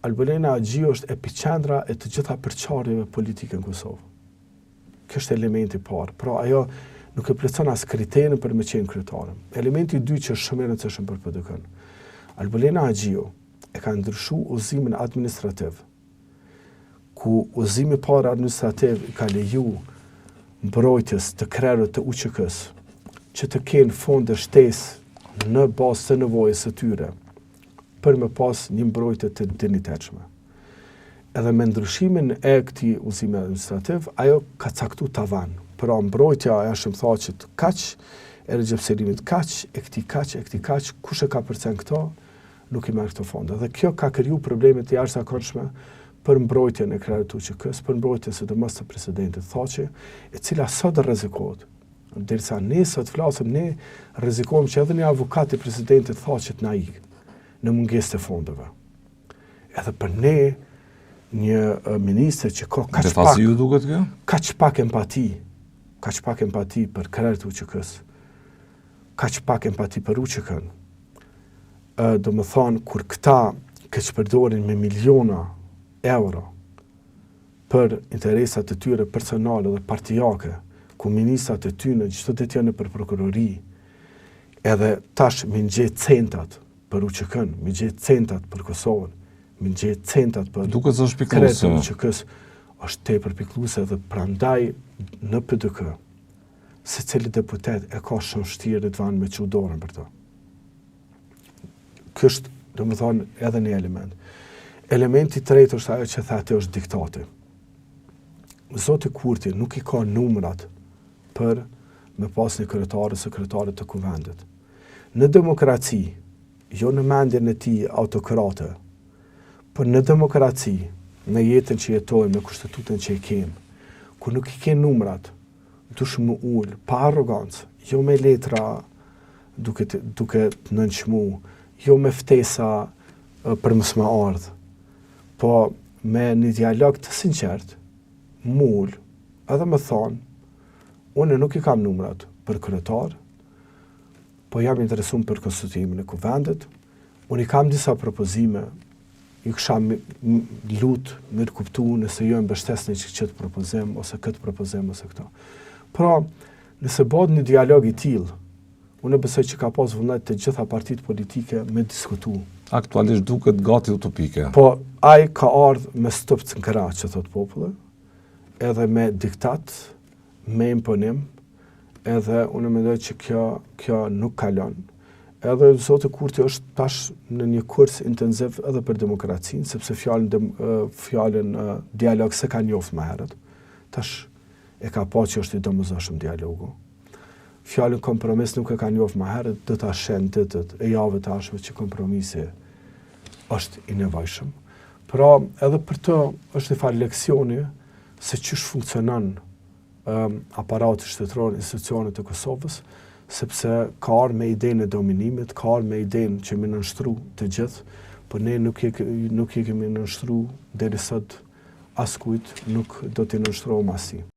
Albolena Agjiu është epicendra e të gjitha përçarjeve politike në Kosovë. Kjo është elementi parë. Pra ajo nuk e plotson as kriterin për me qenë kryetare. Elementi i dytë që është shumë i rëndësishëm për PDK-n. Albolena Agjiu e ka ndryshuar udhëzimin administrativ, ku udhëzimi parë administrativ i ka leju mbrojtjes të krerët të UÇK-s që të kenë fonde shtesë në bazë të nevojës së tyre për me pas një mbrojtje të dinitetshme. Edhe me ndryshimin e këtij udhëzimi administrativ, ajo ka caktuar tavan. Pra mbrojtja e shëmthaqit kaq, e regjepserimit kaq, e këtij kaq, kush e ka përcen këto, nuk i merr këto fonde. Dhe kjo ka kriju probleme të jashtëzakonshme për mbrojtjen e krerët të UÇK-s, për mbrojtjen sidomos të presidentit Thaçi, e cila sot rrezikohet. Derisa ne sot flasim, ne rrezikohem që edhe një avokat i presidentit Thaçit na ikë në mungesë të fondeve. Edhe për ne, një ministër që ka kaq pak empati për krerët e UÇK-s, kaq pak empati për UÇK-n. Do më thonë, kur këta keqpërdorin me miliona euro për interesat e tyre personale dhe partijake, ku ministrat e tyre çdo ditë janë për prokurori, edhe tash më ngjet centat për UÇK-n, më ngjet centat për Kosovën, më ngjet centat për duket se është pikëlluese. UÇK-s është tepër pikëlluese dhe prandaj në PDK secili deputet e ka shumë vështirë të vanë me çu dorën për to. Ky është, domethënë, edhe një element. Elementi i tretë është ajo që thotë është diktati. Zoti Kurti nuk i ka numrat për me pas një sekretare të kuvendit. Në demokraci, jo në mendjen e tij autokrate, por në demokraci, në jetën që jetojmë, në kushtetutën që e kemi, ku nuk i ke numrat, dush më ul, pa arrogancë, jo me letra duke të nënçmu, jo me ftesa për mos më ardh, po me një dialog të sinqert, mul, edhe më thonë, unë nuk i kam numrat për kryetar, po jam interesuar për konstituimin e kuvendit, unë i kam disa propozime, ju kisha mirë kuptu nëse jo mbështesni çet propozim, ose këtë propozim, ose këto. Pra, nëse bëhet një dialog i tillë, unë besoj që ka pas vullnet të gjitha partitë politike me diskutu. Aktualisht duket gati utopike. Po, ai ka ardhur me stopë në krah, që thot populli, edhe me diktat, me imponim, edhe unë mendoj që kjo nuk kalon. Edhe zoti Kurti është tash në një kurs intensiv edhe për demokracinë, sepse fjalën dialog se ka njoftë më herët. Tash e ka pa që është i domosdoshëm dialogu. Fjalën kompromis nuk e ka njoftë më herët, do ta shen ditët e javëve të ardhshme që kompromisi është i nevojshëm. Pra, edhe për të është një farë leksioni se çish funksionon aparati shtetëror, institucionet e Kosovës, sepse ka ardhur me idenë e dominimit, ka ardhur me idenë që më nënshtru të gjithë, por ne nuk i kemi nënshtru deri sot askujt, nuk do t'i nënshtrohom asnjë.